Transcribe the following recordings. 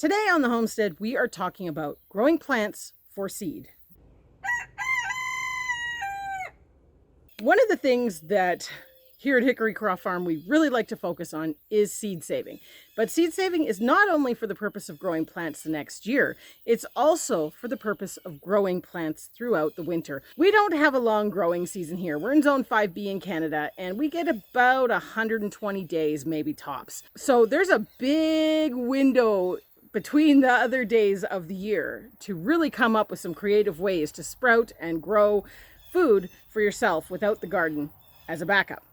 Today on the homestead, we are talking about growing plants for seed. One of the things that here at Hickorycroft Farm we really like to focus on is seed saving. But seed saving is not only for the purpose of growing plants the next year, it's also for the purpose of growing plants throughout the winter. We don't have a long growing season here. We're in Zone 5B in Canada, and we get about 120 days, maybe tops. So there's a big window between the other days of the year to really come up with some creative ways to sprout and grow food for yourself without the garden as a backup.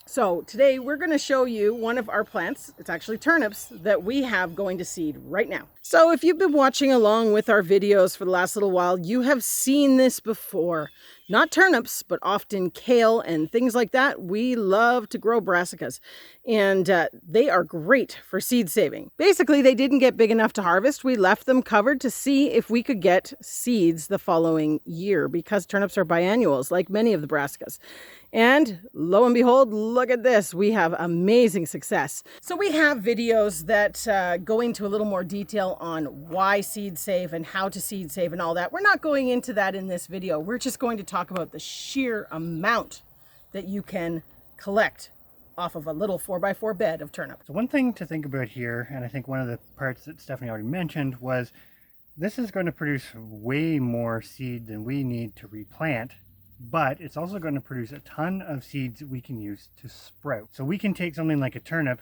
So today we're going to show you one of our plants. It's actually turnips that we have going to seed right now. So if you've been watching along with our videos for the last little while, you have seen this before. Not turnips, but often kale and things like that. We love to grow brassicas, and they are great for seed saving. Basically, they didn't get big enough to harvest. We left them covered to see if we could get seeds the following year, because turnips are biannuals, like many of the brassicas. And lo and behold, look at this. We have amazing success. So we have videos that go into a little more detail on why seed save and how to seed save and all that. We're not going into that in this video. We're just going to talk about the sheer amount that you can collect off of a little 4x4 bed of turnips. So one thing to think about here, and I think one of the parts that Stephanie already mentioned, was this is going to produce way more seed than we need to replant, but it's also going to produce a ton of seeds we can use to sprout. So we can take something like a turnip,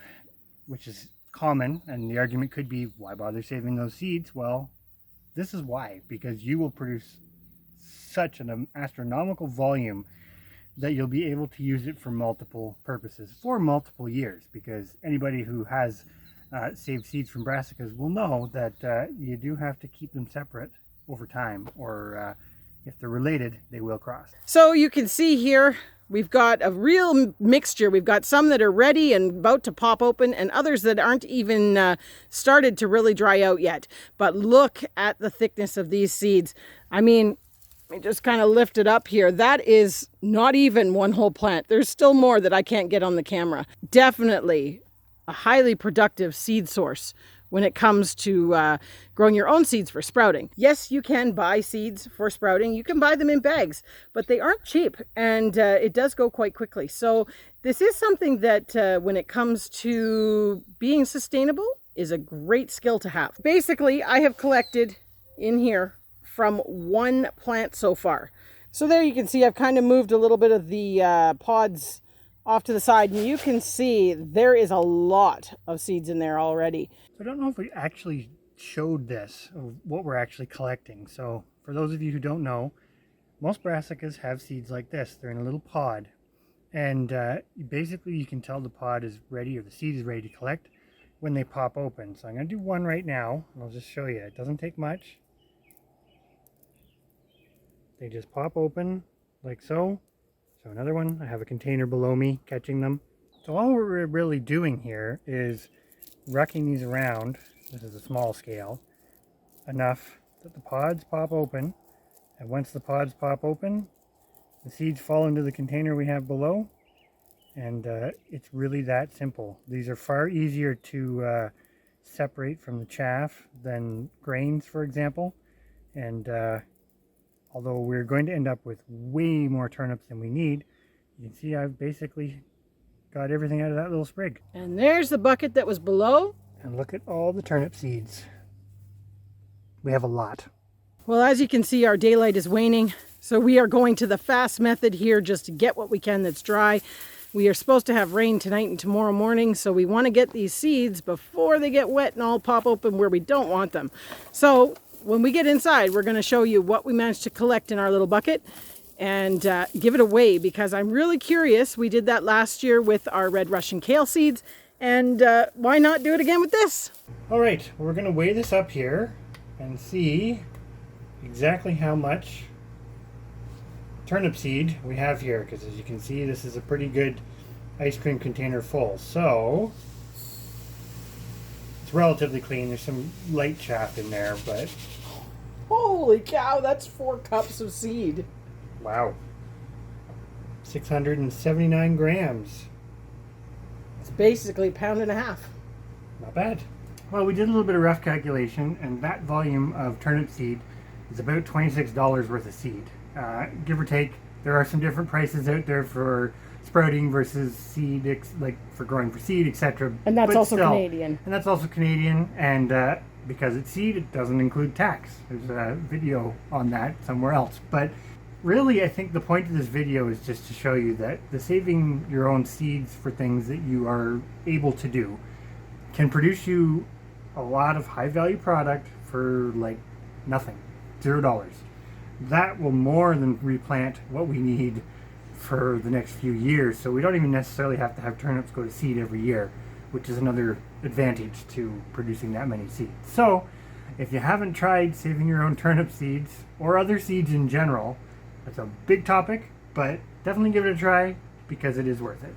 which is common, and the argument could be, why bother saving those seeds? Well, this is why, because you will produce such an astronomical volume that you'll be able to use it for multiple purposes for multiple years, because anybody who has saved seeds from brassicas will know that you do have to keep them separate over time, or if they're related, they will cross. So you can see here, we've got a real mixture. We've got some that are ready and about to pop open, and others that aren't even started to really dry out yet. But look at the thickness of these seeds. I mean, let me just kind of lift it up here. That is not even one whole plant. There's still more that I can't get on the camera. Definitely a highly productive seed source when it comes to growing your own seeds for sprouting. Yes, you can buy seeds for sprouting. You can buy them in bags, but they aren't cheap, and it does go quite quickly. So this is something that when it comes to being sustainable is a great skill to have. Basically, I have collected in here from one plant so far. So there you can see I've kind of moved a little bit of the pods off to the side, and you can see there is a lot of seeds in there already. I don't know if we actually showed this, of what we're actually collecting. So for those of you who don't know, most brassicas have seeds like this. They're in a little pod, and basically you can tell the pod is ready, or the seed is ready to collect, when they pop open. So I'm going to do one right now, and I'll just show you. It doesn't take much. They just pop open like so. So another one, I have a container below me catching them. So all we're really doing here is rucking these around. This is a small scale, enough that the pods pop open. And once the pods pop open, the seeds fall into the container we have below. And it's really that simple. These are far easier to separate from the chaff than grains, for example. And although we're going to end up with way more turnips than we need, you can see I've basically got everything out of that little sprig. And there's the bucket that was below. And look at all the turnip seeds. We have a lot. Well, as you can see, our daylight is waning, so we are going to the fast method here just to get what we can that's dry. We are supposed to have rain tonight and tomorrow morning, so we want to get these seeds before they get wet and all pop open where we don't want them. So when we get inside, we're going to show you what we managed to collect in our little bucket and give it away, because I'm really curious. We did that last year with our red Russian kale seeds, and why not do it again with this? All right, we're going to weigh this up here and see exactly how much turnip seed we have here, because as you can see, this is a pretty good ice cream container full. So it's relatively clean. There's some light chaff in there, but holy cow, that's 4 cups of seed. Wow. 679 grams. It's basically a pound and a half. Not bad. Well, we did a little bit of rough calculation, and that volume of turnip seed is about $26 worth of seed, give or take. There are some different prices out there for sprouting versus seed, like for growing for seed, etc. And that's But also still, Canadian. And that's also Canadian, and because it's seed, it doesn't include tax. There's a video on that somewhere else. But really, I think the point of this video is just to show you that the saving your own seeds for things that you are able to do can produce you a lot of high value product for like nothing, $0. That will more than replant what we need for the next few years. So we don't even necessarily have to have turnips go to seed every year, which is another advantage to producing that many seeds. So if you haven't tried saving your own turnip seeds or other seeds in general, that's a big topic, but definitely give it a try because it is worth it.